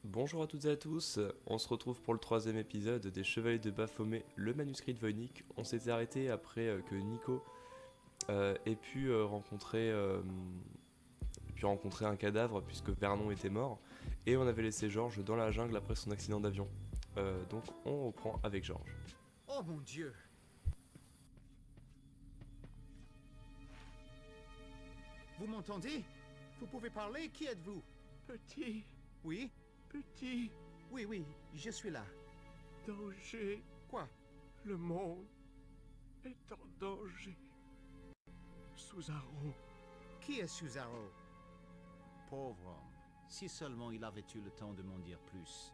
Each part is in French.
Bonjour à toutes et à tous, on se retrouve pour le troisième épisode des Chevaliers de Baphomet, le manuscrit de Voynich. On s'était arrêté après que Nico ait pu rencontrer un cadavre puisque Vernon était mort, et on avait laissé Georges dans la jungle après son accident d'avion. Donc on reprend avec Georges. Oh mon Dieu! Vous m'entendez? Vous pouvez parler? Qui êtes-vous? Petit, Oui? petit, Oui, je suis là. danger. Quoi? Le monde est en danger. Suzaru. Qui est Suzaro? Pauvre homme. Si seulement il avait eu le temps de m'en dire plus.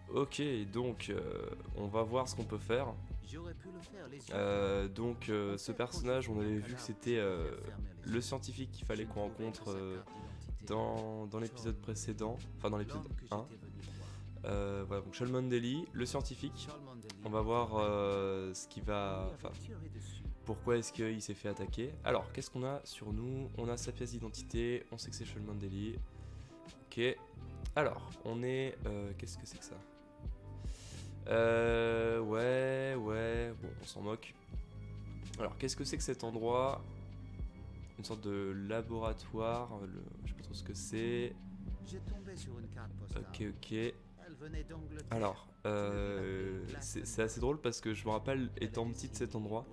Ok, donc on va voir ce qu'on peut faire. J'aurais pu le faire, les yeux. Ce personnage, on avait vu que c'était le scientifique qu'il fallait qu'on rencontre dans l'épisode précédent, enfin dans l'épisode 1. Voilà, donc Cholmondeley, le scientifique. On va voir pourquoi est-ce qu'il s'est fait attaquer. Alors, qu'est-ce qu'on a sur nous? On a sa pièce d'identité, on sait que c'est Cholmondeley. Ok. Alors, on est... qu'est-ce que c'est que ça? Ouais, bon, on s'en moque. Alors, qu'est-ce que c'est que cet endroit? Une sorte de laboratoire, je sais pas trop ce que c'est. J'ai tombé sur une carte postale. Ok. Elle venait d'Angleterre. Alors, c'est assez drôle parce que je me rappelle, étant petit de cet endroit,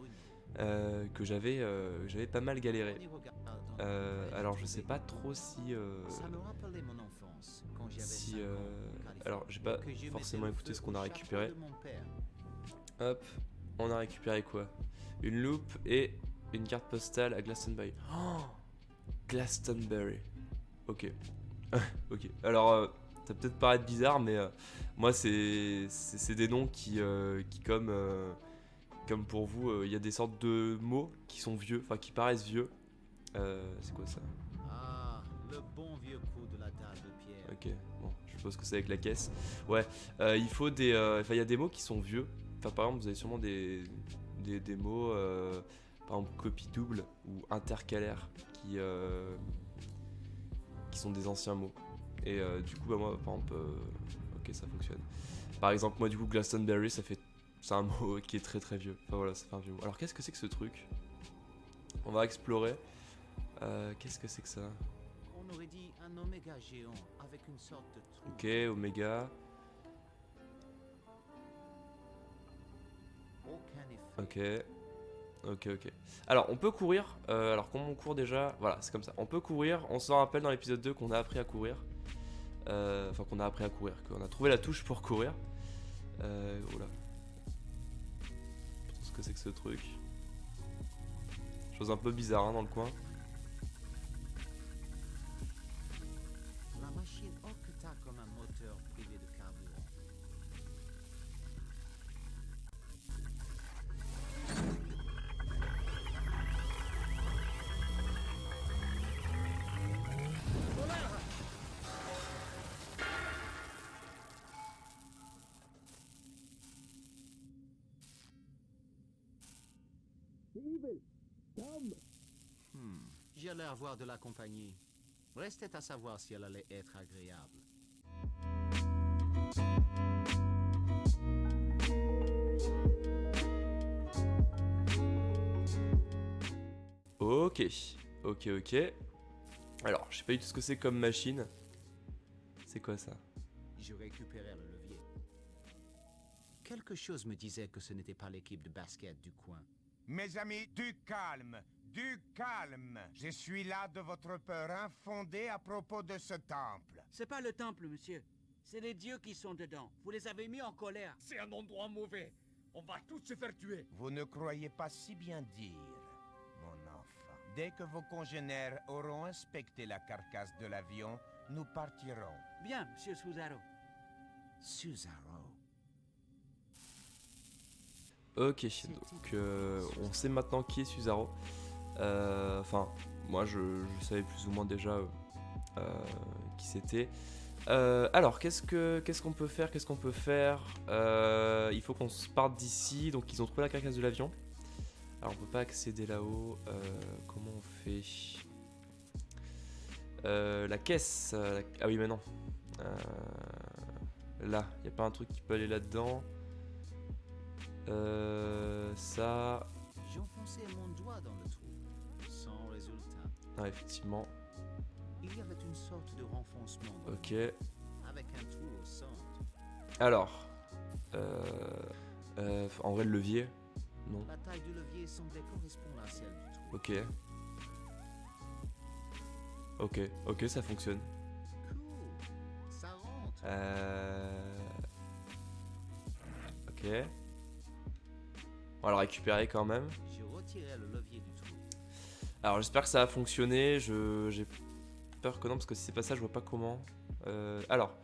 que j'avais pas mal galéré. Alors, je sais pas trop si... Ça me rappelait mon enfance, quand j'avais si 5 ans, en Californie, alors, j'ai pas que je forcément mettais le écouté feu ce qu'on au a chapeau récupéré. de mon père. Hop, on a récupéré quoi? Une loupe et une carte postale à Glastonbury. Oh, Glastonbury. Ok. Ok. Alors, ça peut peut-être paraître bizarre, mais moi, c'est des noms qui comme pour vous, il y a des sortes de mots qui sont vieux, enfin qui paraissent vieux. C'est quoi ça? Ah, le bon vieux coup de la table de pierre. Ok, bon, je suppose que c'est avec la caisse. Ouais, il faut enfin, il y a des mots qui sont vieux. Enfin, par exemple, vous avez sûrement des mots, par exemple, copie double ou intercalaire qui sont des anciens mots. Et du coup, bah, moi, par exemple, ok, ça fonctionne. Par exemple, moi, du coup, Glastonbury, c'est un mot qui est très très vieux. Enfin voilà, ça fait un vieux mot. Alors, qu'est-ce que c'est que ce truc? On va explorer. Qu'est-ce que c'est que ça? On aurait dit un oméga géant avec une sorte de trou. Ok, Oméga. Aucun effet. Ok. Alors, on peut courir. Alors, comment on court déjà? Voilà, c'est comme ça. On peut courir. On s'en rappelle dans l'épisode 2 qu'on a appris à courir. Enfin, qu'on a appris à courir. Qu'on a trouvé la touche pour courir. Oula. Je sais pas trop ce que c'est que ce truc. Chose un peu bizarre hein, dans le coin. La machine octa comme un moteur privé de carburant. J'allais avoir de la compagnie. Restait à savoir si elle allait être agréable. Ok. Alors, je sais pas du tout ce que c'est comme machine. C'est quoi ça? Je récupérais le levier. Quelque chose me disait que ce n'était pas l'équipe de basket du coin. Mes amis, du calme, du calme. Je suis là de votre peur infondée à propos de ce temple. C'est pas le temple, monsieur. C'est les dieux qui sont dedans. Vous les avez mis en colère. C'est un endroit mauvais. On va tous se faire tuer. Vous ne croyez pas si bien dire, mon enfant. Dès que vos congénères auront inspecté la carcasse de l'avion, nous partirons. Bien, monsieur Suzaro. Suzaro. Ok, donc on sait maintenant qui est Suzaro. Enfin, moi je savais plus ou moins déjà qui c'était. Alors, qu'est-ce qu'on peut faire? Il faut qu'on se parte d'ici. Donc, ils ont trouvé la carcasse de l'avion. Alors, on peut pas accéder là-haut. Comment on fait? La caisse. Ah oui, mais non. Là, y a pas un truc qui peut aller là-dedans. Ça... J'enfonçais mon doigt dans le trou, sans résultat. Ah, effectivement. Il y avait une sorte de renfoncement dans le Ok. mur, avec un trou au centre. Alors... en vrai, le levier. Non. La taille du levier semblait correspondre à celle du trou. Ok. Ok, ça fonctionne. Cool, ça rentre. Ok. On va le récupérer quand même. Je retirais le levier du trou. Alors j'espère que ça a fonctionné. J'ai peur que non, parce que si c'est pas ça, je vois pas comment. Alors.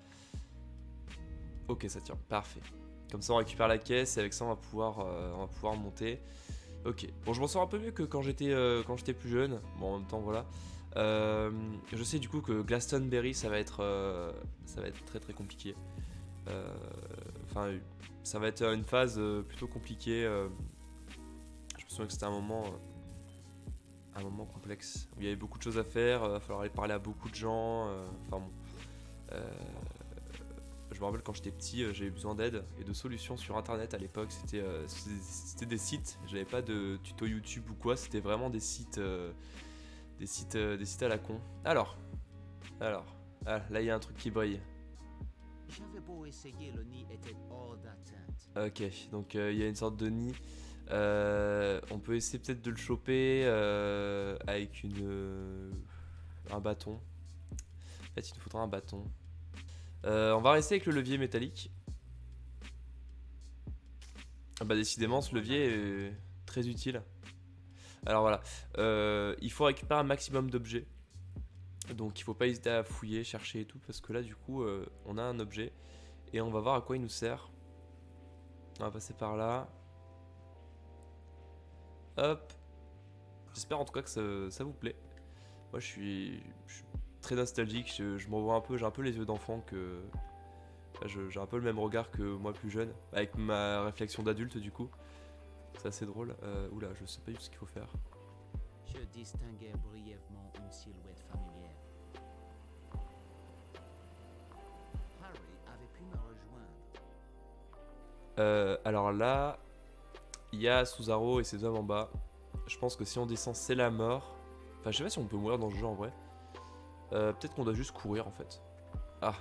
Ok, ça tient. Parfait. Comme ça, on récupère la caisse et avec ça, on va pouvoir monter. Ok. Bon, je m'en sors un peu mieux que quand j'étais plus jeune. Bon, en même temps, voilà. Je sais du coup que Glastonbury, ça va être très très compliqué. Enfin, ça va être une phase plutôt compliquée. Je me souviens que c'était un moment complexe où il y avait beaucoup de choses à faire. Il va falloir aller parler à beaucoup de gens. Enfin bon. Je me rappelle quand j'étais petit, j'avais besoin d'aide et de solutions sur internet à l'époque. C'était des sites. J'avais pas de tuto YouTube ou quoi. C'était vraiment des sites à la con. Alors. Ah, là il y a un truc qui brille. J'avais beau essayer, le nid était hors d'atteinte. Ok, donc il y a une sorte de nid. On peut essayer peut-être de le choper avec un bâton. En fait, il nous faudra un bâton. On va rester avec le levier métallique. Ah bah décidément, ce levier est très utile. Alors voilà, il faut récupérer un maximum d'objets. Donc il faut pas hésiter à fouiller, chercher et tout, parce que là du coup on a un objet et on va voir à quoi il nous sert. On va passer par là. Hop. J'espère en tout cas que ça vous plaît. Moi je suis très nostalgique, je me revois un peu, j'ai un peu les yeux d'enfant que... J'ai un peu le même regard que moi plus jeune, avec ma réflexion d'adulte du coup. C'est assez drôle. Oula, je sais pas du tout ce qu'il faut faire. Je distinguais brièvement une silhouette familière. Harry avait pu me rejoindre. Alors là, il y a Suzaru et ses hommes en bas. Je pense que si on descend, c'est la mort. Enfin, je sais pas si on peut mourir dans ce jeu en vrai. Peut-être qu'on doit juste courir en fait. Ah.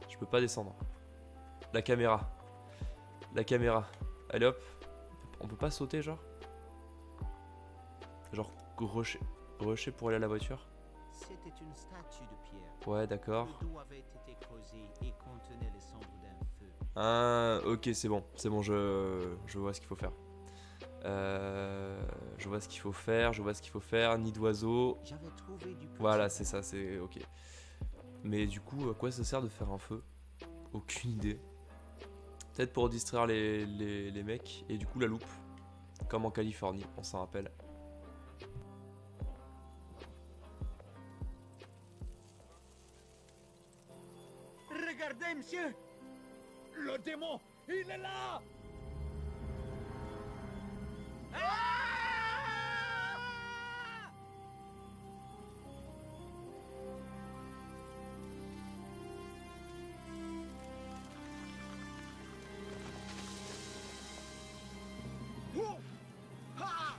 Je peux pas descendre. La caméra. Allez hop. On peut pas sauter genre? Genre rusher pour aller à la voiture? C'était une statue de pierre. Ouais, d'accord. Le dos avait été creusé et contenait les cendres d'un feu. Ah, ok, c'est bon, je vois ce qu'il faut faire. Je vois ce qu'il faut faire. Nid d'oiseau. J'avais trouvé du petit Voilà, c'est ça, c'est ok. Mais du coup, à quoi ça sert de faire un feu? Aucune idée. Peut-être pour distraire les mecs. Et du coup, la loupe. Comme en Californie, on s'en rappelle. Regardez, monsieur! Le démon, il est là! Oh! Ha!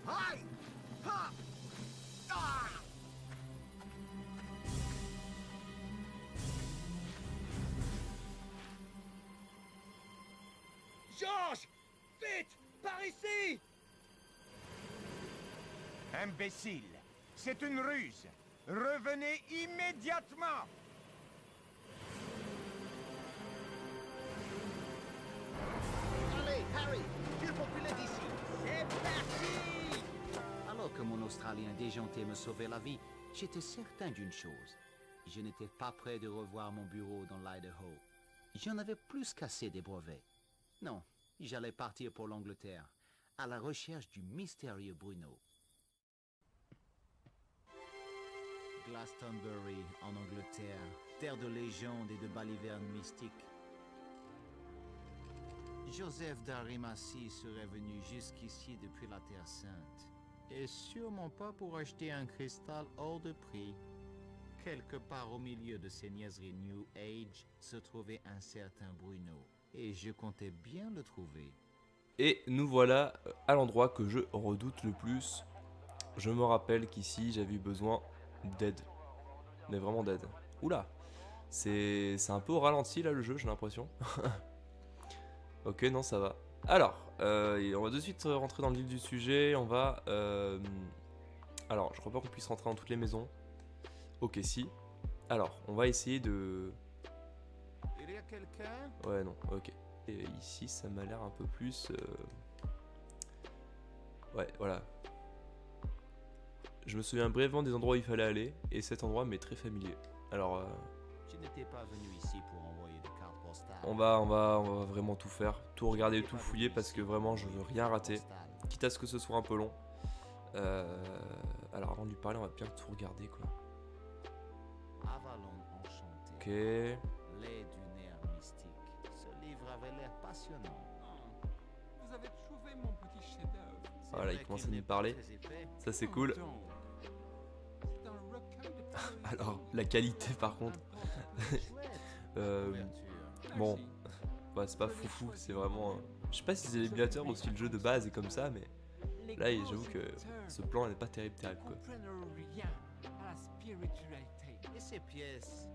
Aïe! Ha! Ah! Georges! Vite! Par ici! Imbécile, c'est une ruse. Revenez immédiatement. Allez, Harry, il faut filer d'ici. C'est parti! Alors que mon Australien déjanté me sauvait la vie, j'étais certain d'une chose. Je n'étais pas prêt de revoir mon bureau dans l'Idaho. J'en avais plus qu'assez des brevets. Non, j'allais partir pour l'Angleterre, à la recherche du mystérieux Bruno. Glastonbury, en Angleterre, terre de légendes et de balivernes mystiques. Joseph d'Arimathie serait venu jusqu'ici depuis la Terre Sainte. Et sûrement pas pour acheter un cristal hors de prix. Quelque part au milieu de ces niaiseries New Age se trouvait un certain Bruno. Et je comptais bien le trouver. Et nous voilà à l'endroit que je redoute le plus. Je me rappelle qu'ici j'avais eu besoin d'aide. Mais vraiment d'aide. Oula, c'est un peu au ralenti là le jeu, j'ai l'impression. Ok, non, ça va. Alors, on va de suite rentrer dans le vif du sujet. On va. Alors, je crois pas qu'on puisse rentrer dans toutes les maisons. Ok, si. Alors, on va essayer de. Il y a quelqu'un? Ouais, non, ok. Et ici, ça m'a l'air un peu plus. Ouais, voilà. Je me souviens brièvement des endroits où il fallait aller, et cet endroit m'est très familier. Alors, Je n'étais pas venu ici pour envoyer des cartes postales. on va vraiment tout faire, tout regarder, tout fouiller, parce que vraiment, je veux rien rater. Quitte à ce que ce soit un peu long. Alors, avant de lui parler, on va bien tout regarder, quoi. Avalon enchanté. Ok. Les dunaires mystiques. Ce livre avait l'air passionnant. Vous avez trouvé mon petit chef-d'œuvre. C'est Voilà, vrai il commence qu'il à n'est nous pas parler. très épais. Ça, c'est cool. C'est un recueil de poésie. Alors, la qualité, par contre. Chouette. Couverture. Bon. Merci. Bah, c'est pas foufou, c'est vraiment. Je sais pas si c'est l'émulateur ou si le jeu de base est comme ça, mais là, j'avoue que ce plan n'est pas terrible, terrible, quoi. Comprennent rien à la spiritualité. Et ces pièces?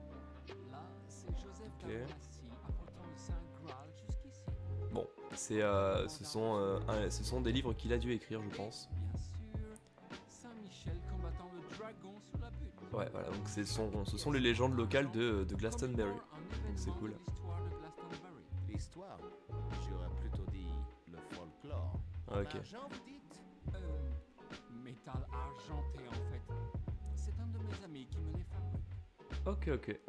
Là, c'est Joseph d'Almassie apportant le Saint Graal jusqu'ici. Bon, ce sont des livres qu'il a dû écrire, je pense. Bien sûr, Saint Michel combattant le dragon sous la butte. Ouais, voilà, donc ce sont les légendes locales de Glastonbury. Donc c'est cool. L'histoire? J'aurais plutôt dit le folklore. Ok. L'argent, vous dites? Métal argenté en fait. C'est un de mes amis qui me les fabrique. Ok, ok.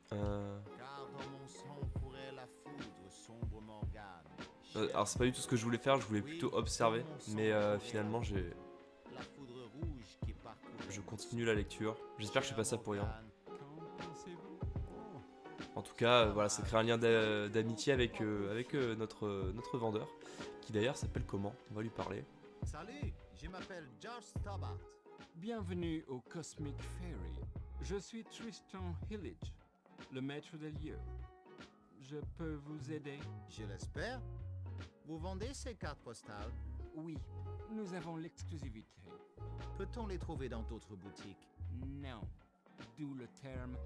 Car dans mon sang courait la foudre, sombre Morgane. Alors c'est pas du tout ce que je voulais faire, je voulais plutôt observer, mais finalement La foudre rouge qui parcourt. je continue la lecture. J'espère que je fais pas ça pour rien. Qu'en pensez-vous? En tout cas, voilà, ça crée un lien d'amitié avec notre vendeur, qui d'ailleurs s'appelle comment? On va lui parler. Salut, je m'appelle George Stobart. Bienvenue au Cosmic Fairy. Je suis Tristan Hillage, le maître des lieux. Je peux vous aider? Je l'espère. Vous vendez ces cartes postales? Oui, nous avons l'exclusivité. Peut-on les trouver dans d'autres boutiques? Non, d'où le terme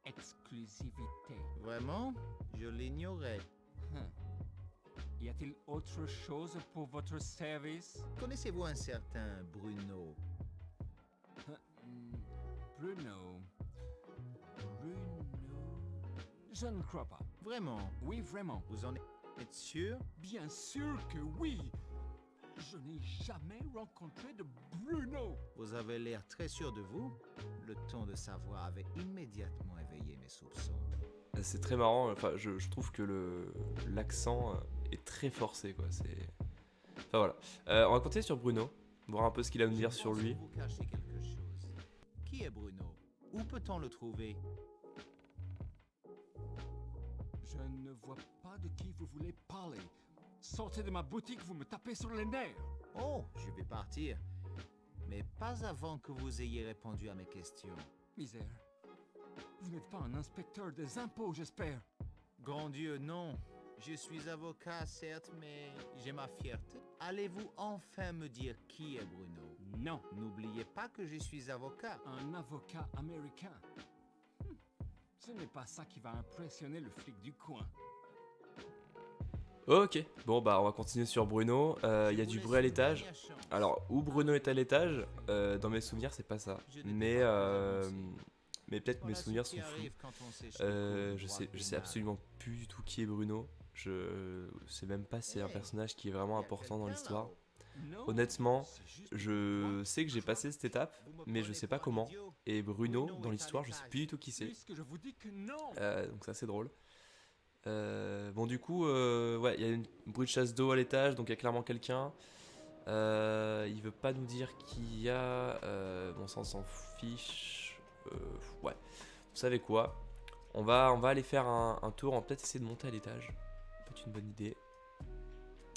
exclusivité. Vraiment? Je l'ignorais. Y a-t-il autre chose pour votre service? Connaissez-vous un certain Bruno? Bruno. Je ne crois pas. Vraiment? Oui, vraiment. Vous en êtes sûr? Bien sûr que oui. Je n'ai jamais rencontré de Bruno. Vous avez l'air très sûr de vous. Le ton de sa voix avait immédiatement éveillé mes soupçons. C'est très marrant, enfin je trouve que l'accent est très forcé, quoi. Enfin voilà. On va continuer sur Bruno, voir un peu ce qu'il a à nous dire sur lui. Vous cachez quelque chose. Qui est Bruno? Où peut-on le trouver? Je ne vois pas de qui vous voulez parler. Sortez de ma boutique, vous me tapez sur les nerfs. Oh, je vais partir. Mais pas avant que vous ayez répondu à mes questions. Misère. Vous n'êtes pas un inspecteur des impôts, j'espère. Grand Dieu, non. Je suis avocat, certes, mais j'ai ma fierté. Allez-vous enfin me dire qui est Bruno? Non, N'oubliez pas que je suis avocat. un avocat américain. Ce n'est pas ça qui va impressionner le flic du coin. Ok, bon bah on va continuer sur Bruno. Il y a du bruit à l'étage. Alors, où Bruno est à l'étage, dans mes souvenirs, c'est pas ça. Mais peut-être mes souvenirs sont flous. Je sais absolument plus du tout qui est Bruno. Je sais même pas si c'est un personnage qui est vraiment important dans l'histoire. Non, Honnêtement, c'est juste je sais que j'ai passé cette étape, mais je sais pas comment. Et Bruno, dans l'histoire, je sais plus du tout qui c'est. puisque je vous dis que non. Donc ça c'est drôle. Bon du coup, ouais, il y a une bruit de chasse d'eau à l'étage, donc il y a clairement quelqu'un. Il veut pas nous dire qui il y a. Bon ça on s'en fiche. Ouais. Vous savez quoi? On va aller faire un tour. On va peut-être essayer de monter à l'étage. Peut-être une bonne idée.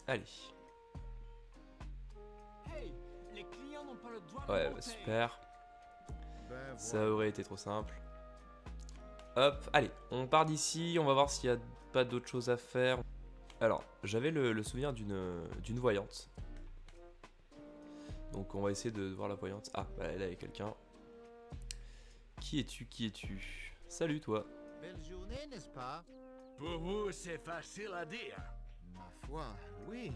Allez. Hey, les clients n'ont pas le droit de Ouais, monter. super. Ben Ça voilà. aurait été trop simple. Hop, allez, on part d'ici, on va voir s'il y a pas d'autres choses à faire. Alors, j'avais le souvenir d'une voyante. Donc on va essayer de voir la voyante. Ah, bah là il y a quelqu'un. Qui es-tu? Qui es-tu? Salut toi. Belle journée, n'est-ce pas? Pour vous, c'est facile à dire. Ma foi, oui.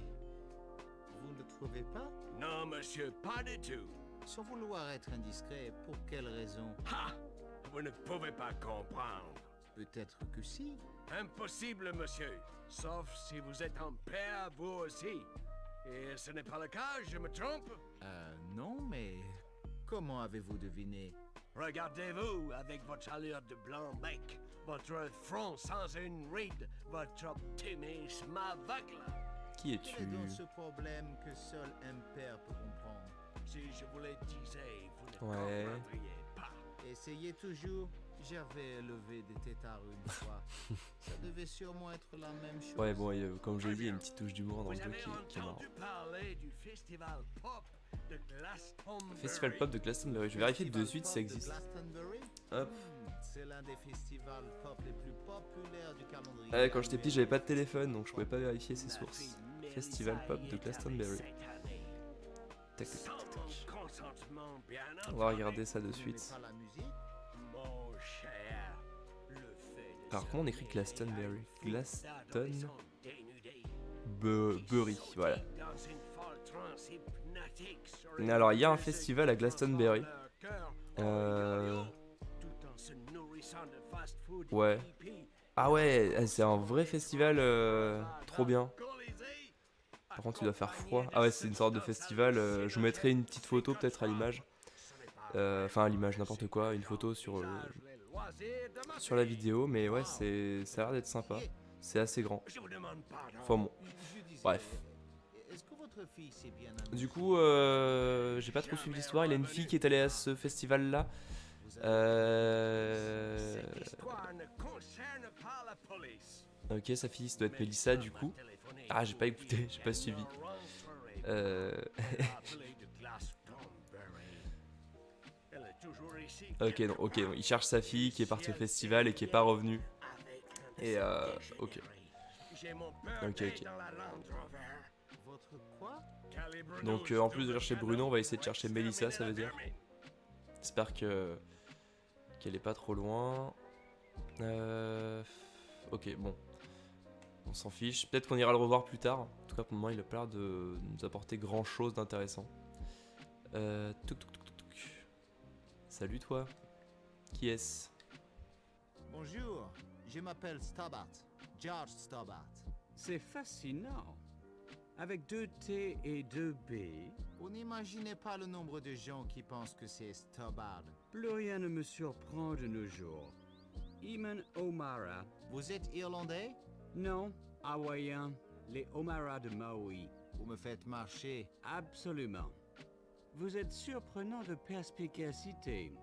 Vous ne le trouvez pas? Non, monsieur, pas du tout. Sans vouloir être indiscret, pour quelle raison? Ha! Vous ne pouvez pas comprendre. Peut-être que si. Impossible, monsieur. Sauf si vous êtes en paix, vous aussi. Et ce n'est pas le cas, je me trompe? Non, mais comment avez-vous deviné? Regardez-vous avec votre allure de blanc bec, votre front sans une ride, votre optimisme aveugle. Qui Quel est es-tu? donc ce problème que seul un père peut comprendre? Si je vous le disais, vous ne Ouais. comprendriez pas. Essayez toujours. J'avais élevé des têtards une fois. Ça devait sûrement être la même chose. Ouais, bon, comme je l'ai dit, il y a une petite touche d'humour dans Vous le jeu avez qui est marrant. entendu parler du festival pop de Glastonbury? Festival Pop de Glastonbury. Je vais vérifier de suite si ça Festival existe. pop de Glastonbury? Hop. C'est l'un des festivals pop les plus populaires du calendrier. Ouais, quand j'étais petit, j'avais pas de téléphone, donc je pouvais pas vérifier ses Ma sources. fille Mélissa Festival Pop y de est Glastonbury. allée cette année. Tac, tac, Sans tac, mon tac. consentement, bien On va entendu. regarder ça de Vous n'aimez suite. pas la musique? Mon cher, le fait de Alors, comment on écrit se Glastonbury? mêler à une foule d'adolescents dénudés, Bury, voilà. dans une folle transe hypnotique sur Alors, il y a un musique festival à qui Glastonbury. transforme leur cœur en Euh, yo-yo, tout en se nourrissant de fast-food Ouais. hippie. Ah ouais, c'est un vrai festival trop bien. Par contre, il doit faire froid. Ah ouais, c'est une sorte de festival. Je vous mettrai une petite photo peut-être à l'image. Enfin, à l'image, n'importe quoi. Une photo sur la vidéo. Mais ouais, ça a l'air d'être sympa. C'est assez grand. Je vous demande pardon. Enfin bon, Je disais, bref. Est-ce que votre fille s'est bien Du amusée? coup, j'ai pas trop suivi l'histoire. Il y a une fille qui est allée à ce festival-là. Vous avez- Cette histoire ne concerne pas la police. Ok, sa fille, ça doit être Mélissa du coup. Ah, j'ai pas écouté, j'ai pas suivi. Ok, non, ok, non, il cherche sa fille qui est partie au festival et qui est pas revenue. Et ok. Ok, ok. Votre quoi? Donc en plus de chercher Bruno, on va essayer de chercher Mélissa, ça veut dire. J'espère qu'elle est pas trop loin. Ok, bon. On s'en fiche. Peut-être qu'on ira le revoir plus tard. En tout cas, pour le moment, il a pas l'air de nous apporter grand chose d'intéressant. Touc, touc, touc, touc, touc. Salut toi. Qui est-ce? Bonjour, je m'appelle Stobart. George Stobart. C'est fascinant. Avec 2 T et 2 B, Vous n'imaginez pas le nombre de gens qui pensent que c'est Stobart. plus rien ne me surprend de nos jours. Iman O'Mara. Vous êtes irlandais? Non, hawaïen. Les O'Mara de Maui. Vous me faites marcher. Absolument. Vous êtes surprenant de perspicacité.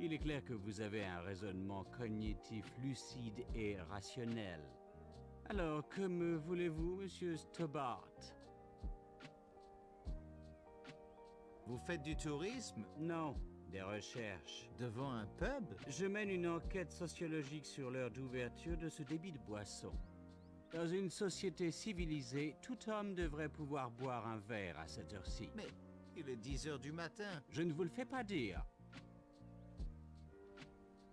Il est clair que vous avez un raisonnement cognitif lucide et rationnel. Alors, que me voulez-vous, monsieur Stobart? Vous faites du tourisme? Non, des recherches. Devant un pub? Je mène une enquête sociologique sur l'heure d'ouverture de ce débit de boisson. Dans une société civilisée, tout homme devrait pouvoir boire un verre à cette heure-ci. Mais il est 10 heures du matin. Je ne vous le fais pas dire.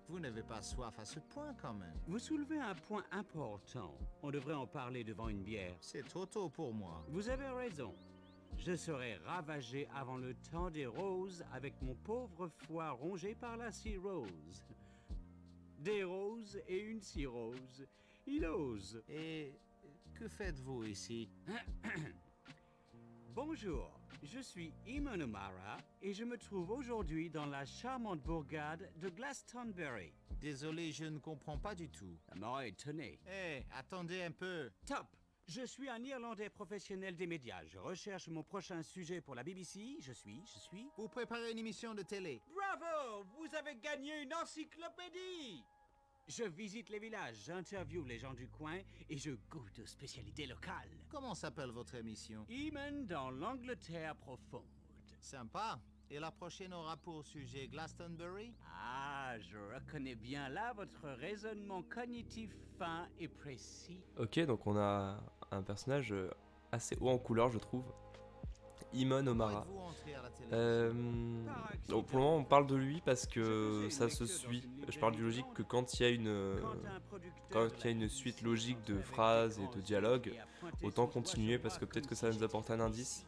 Vous n'avez pas soif à ce point quand même. Vous soulevez un point important. On devrait en parler devant une bière. C'est trop tôt pour moi. Vous avez raison. Je serai ravagé avant le temps des roses avec mon pauvre foie rongé par la cirrhose. Des roses et une cirrhose. Il ose. Et que faites-vous ici? Bonjour, je suis Iman O'Mara et je me trouve aujourd'hui dans la charmante bourgade de Glastonbury. Désolé, je ne comprends pas du tout. Ça m'aurait étonné. Hé, attendez un peu. Top! Je suis un Irlandais professionnel des médias. Je recherche mon prochain sujet pour la BBC. Je suis. Vous préparez une émission de télé. Bravo! Vous avez gagné une encyclopédie! Je visite les villages, j'interviewe les gens du coin et je goûte aux spécialités locales. Comment s'appelle votre émission? Iman dans l'Angleterre profonde. Sympa. Et la prochaine aura pour sujet Glastonbury? Ah, je reconnais bien là votre raisonnement cognitif fin et précis. Ok, donc on a un personnage assez haut en couleur, je trouve. Imon Comment O'Mara. êtes-vous entré à la télévision? Donc pour le moment, on parle de lui parce que Je faisais ça une se lecture dans suit. une Je parle librairie du logique de que quand il y a une, quand il y a une suite logique de phrases et de dialogues, autant continuer parce que peut-être que ça va nous apporter un indice.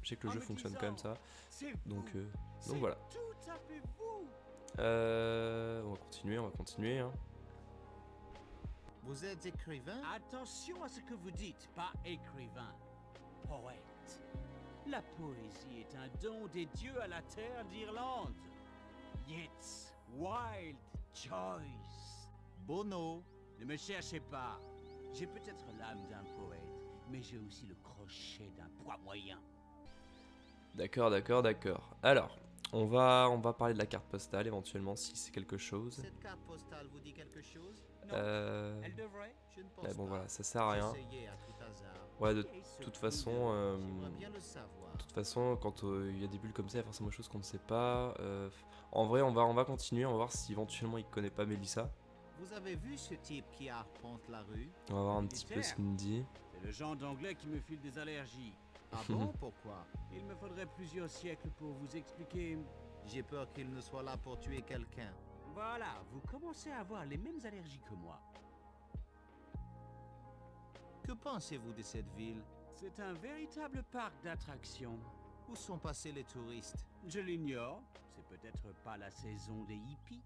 Je sais que le jeu fonctionne quand même ça. Donc voilà. Tout à fait vous. On va continuer. Hein. Vous êtes écrivain? Attention à ce que vous dites, pas écrivain, poète. La poésie est un don des dieux à la terre d'Irlande. Yeats, Wilde, Joyce. Bono. Ne me cherchez pas. J'ai peut-être l'âme d'un poète, mais j'ai aussi le crochet d'un poids moyen. D'accord. Alors, on va parler de la carte postale éventuellement si c'est quelque chose. Cette carte postale vous dit quelque chose? Non, Euh, elle devrait. Je ne pense mais bon pas. voilà, ça sert à rien. J'essayais à tout hasard. Ouais, de Et ce toute coup façon, J'aimerais bien le savoir. de toute façon, quand il y a des bulles comme ça, il y a forcément des choses qu'on ne sait pas. En vrai, on va continuer, on va voir si éventuellement il connaît pas Mélissa. Vous avez vu ce type qui arpente la rue? On va voir un petit peu ce qu'il nous dit. C'est le genre d'anglais qui me file des allergies. Ah bon? Pourquoi? Il me faudrait plusieurs siècles pour vous expliquer. J'ai peur qu'il ne soit là pour tuer quelqu'un. Voilà, vous commencez à avoir les mêmes allergies que moi. Que pensez-vous de cette ville? C'est un véritable parc d'attractions. Où sont passés les touristes? Je l'ignore, c'est peut-être pas la saison des hippies.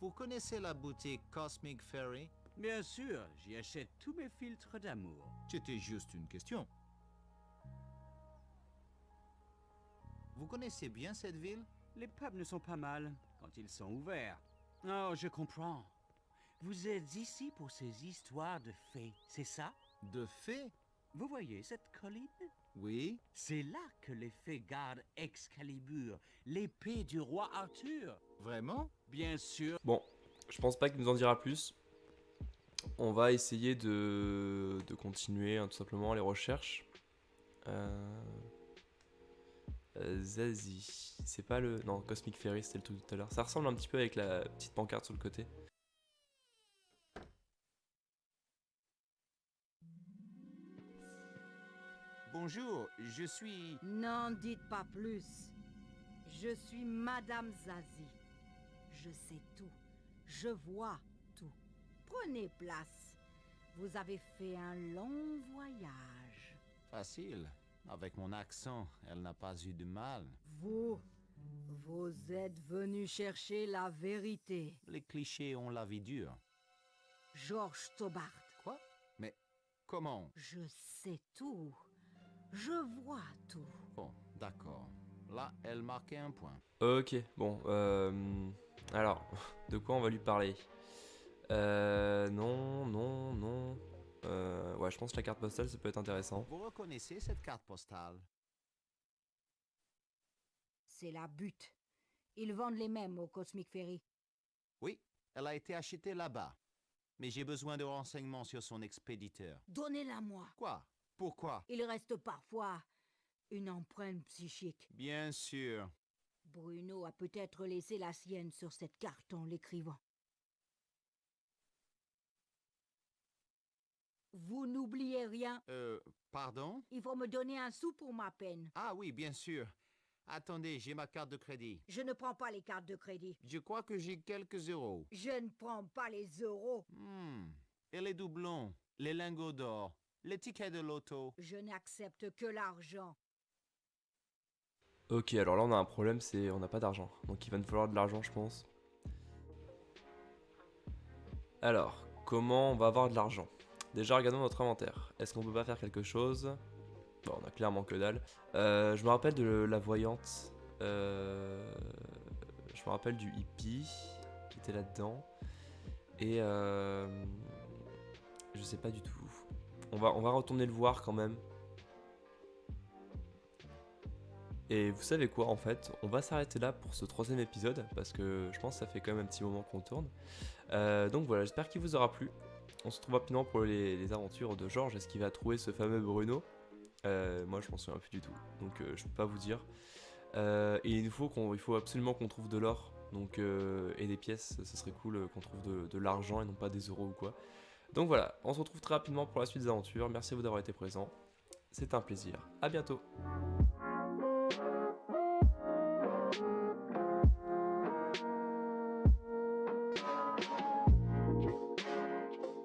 Vous connaissez la boutique Cosmic Fairy? Bien sûr, j'y achète tous mes filtres d'amour. C'était juste une question. Vous connaissez bien cette ville? Les pubs ne sont pas mal quand ils sont ouverts. Oh, je comprends. Vous êtes ici pour ces histoires de fées, c'est ça? De fées? Vous voyez cette colline? Oui. C'est là que les fées gardent Excalibur, l'épée du roi Arthur. Vraiment? Bien sûr. Bon, je pense pas qu'il nous en dira plus. On va essayer de continuer tout simplement les recherches. Zazie, c'est pas le... Non, Cosmic Fairy, c'était le truc tout à l'heure. Ça ressemble un petit peu avec la petite pancarte sur le côté. Bonjour, je suis... N'en dites pas plus. Je suis Madame Zazie. Je sais tout. Je vois tout. Prenez place. Vous avez fait un long voyage. Facile. Avec mon accent, elle n'a pas eu de mal. Vous êtes venu chercher la vérité. Les clichés ont la vie dure. Georges Stobart. Quoi? Mais comment? Je sais tout. Je vois tout. Bon, d'accord. Là, elle marquait un point. Ok, bon, alors, de quoi on va lui parler? Non. Ouais, je pense que la carte postale, ça peut être intéressant. Vous reconnaissez cette carte postale? C'est la butte. Ils vendent les mêmes au Cosmic Ferry. Oui, elle a été achetée là-bas. Mais j'ai besoin de renseignements sur son expéditeur. Donnez-la-moi. Quoi? Pourquoi? Il reste parfois une empreinte psychique. Bien sûr. Bruno a peut-être laissé la sienne sur cette carte en l'écrivant. Vous n'oubliez rien. Pardon? Il faut me donner un sou pour ma peine. Ah oui, bien sûr. Attendez, j'ai ma carte de crédit. Je ne prends pas les cartes de crédit. Je crois que j'ai quelques euros. Je ne prends pas les euros. Et les doublons, les lingots d'or, les tickets de loto. Je n'accepte que l'argent. Ok, alors là on a un problème, c'est on n'a pas d'argent. Donc il va nous falloir de l'argent, je pense. Alors, comment on va avoir de l'argent? Déjà, regardons notre inventaire. Est-ce qu'on peut pas faire quelque chose? Bon, on a clairement que dalle. Je me rappelle de la voyante. Je me rappelle du hippie qui était là-dedans. Et je sais pas du tout. On va retourner le voir quand même. Et vous savez quoi, en fait, on va s'arrêter là pour ce 3e épisode, parce que je pense que ça fait quand même un petit moment qu'on tourne. Donc voilà, j'espère qu'il vous aura plu. On se retrouve rapidement pour les aventures de Georges. Est-ce qu'il va trouver ce fameux Bruno? Moi, je m'en souviens plus du tout, donc je peux pas vous dire. Et il faut absolument qu'on trouve de l'or, donc et des pièces. Ça serait cool qu'on trouve de l'argent et non pas des euros ou quoi. Donc voilà, on se retrouve très rapidement pour la suite des aventures. Merci à vous d'avoir été présents. C'est un plaisir. À bientôt.